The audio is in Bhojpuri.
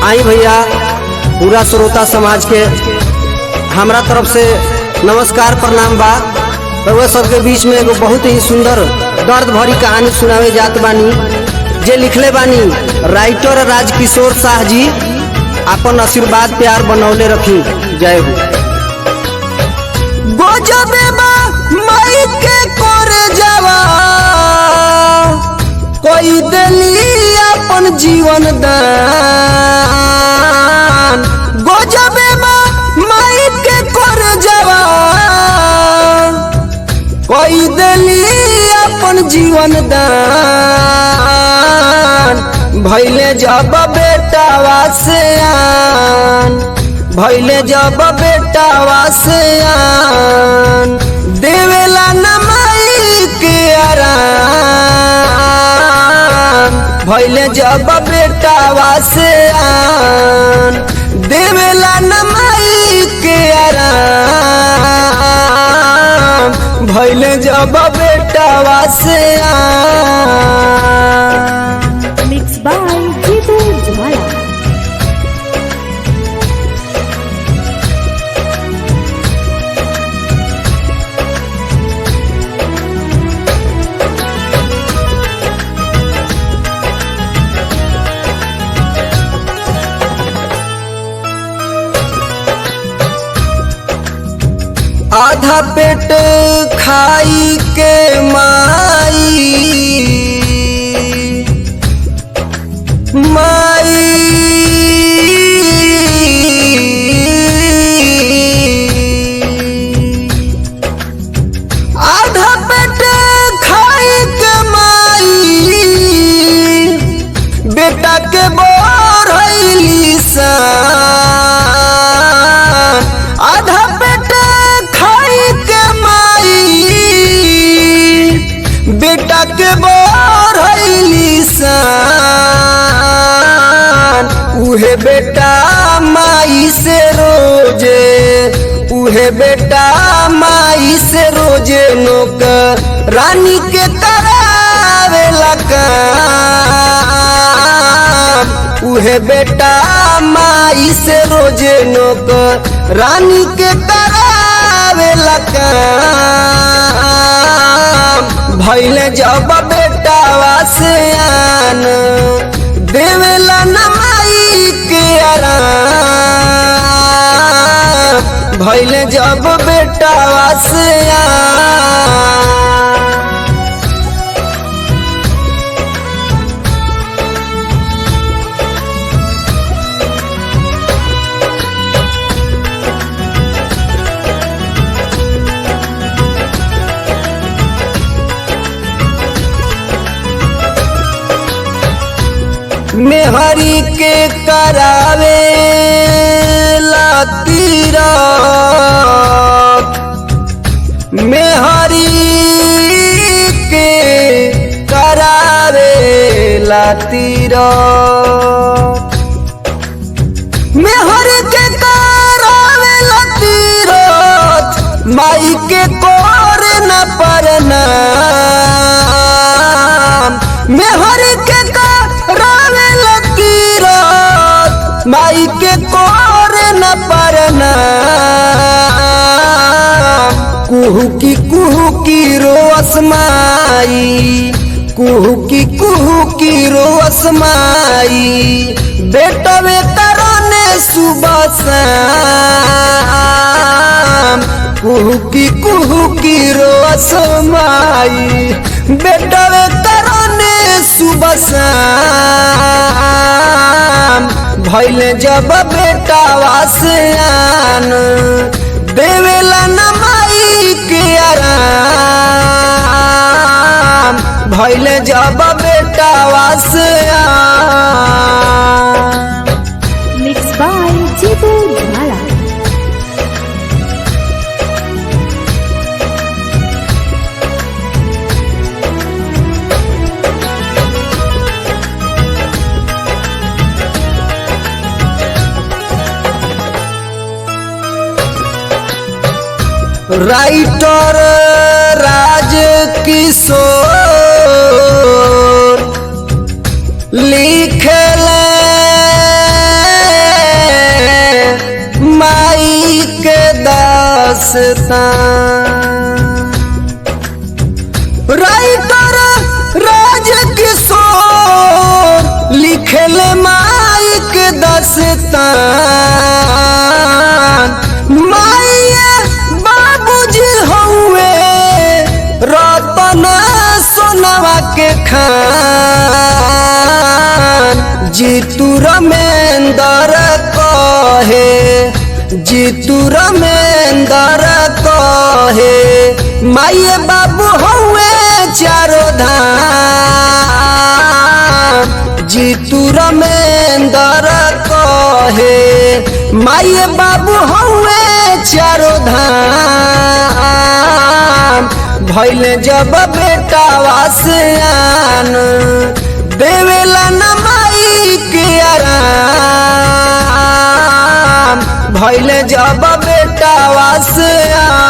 आई भैया पूरा श्रोता समाज के हमरा तरफ से नमस्कार प्रणाम बा। रउआ सबके बीच में एगो बहुत ही सुंदर दर्द भरी कहानी सुनावे जात बानी। जे लिखले बानी राइटर राजकिशोर शाह जी। अपन आशीर्वाद प्यार बनौले रखी। जय हो। गजबे माई के करे जावा कोई दिली अपन जीवन दान। गजबे माई के करे जावा कोई दिली अपन जीवन दान। भैले जब बेटावा से आन, भैले जब बेटावा से आन, देवेला न माई के आराम। भैले जब बेटावा से आन, देवेला न माई के आराम। भैले जब बेटावा से आन। मिक्स बाय जीतू ज्वाला। आधा पेट खाई के माई आधा पेट खाई के माई बेटा के बोरैली सान। आधा पेट खाई के माई बेटा के बोरैली सान। उहे बेटा माई से रोजे, उहे बेटा माई से रोजे नौकरानी के करावेला काम। उहे बेटा माई से रोजे नौकरानी के करावेला काम। भैले जब बेटावा से आन, देवेला न माई के आराम। भैले जब बेटावा से आन। मेहरी के करावे तीरथ, मेहरी के करावे तीरथ। मेहरी के करावे तीरथ, माई के कोरे न परनाम। मेहरी के माई के कोरे न परनाम। कुहू की रोअस माई, कुहू की रोअस माई, बेटवे तरने सुबह शाम। कुहू की रोअस माई, बेटवे तरने सुबह शाम। भैले जब बेटावा से आन, देवेला न माई के आराम। भैले जब बेटावा से आन। मिक्स बाय जीतू ज्वाला। राइटर राजकिशोर लिखले दास्तान। राइटर राज किशोर लिखल माई के दास्तान। माइया बाबूजी हुए रतन सोनवा के खान। जीतू रमेंदर कहे, जीतू रमेंदर कहे माइए बाबू हुए चारो धाम। जीतू रमेंदर कहे माइए बाबू हुए चारो धाम। भइले जब बेटा वासियान देवेला न माई के आराम। भइले जब बेटा वासियान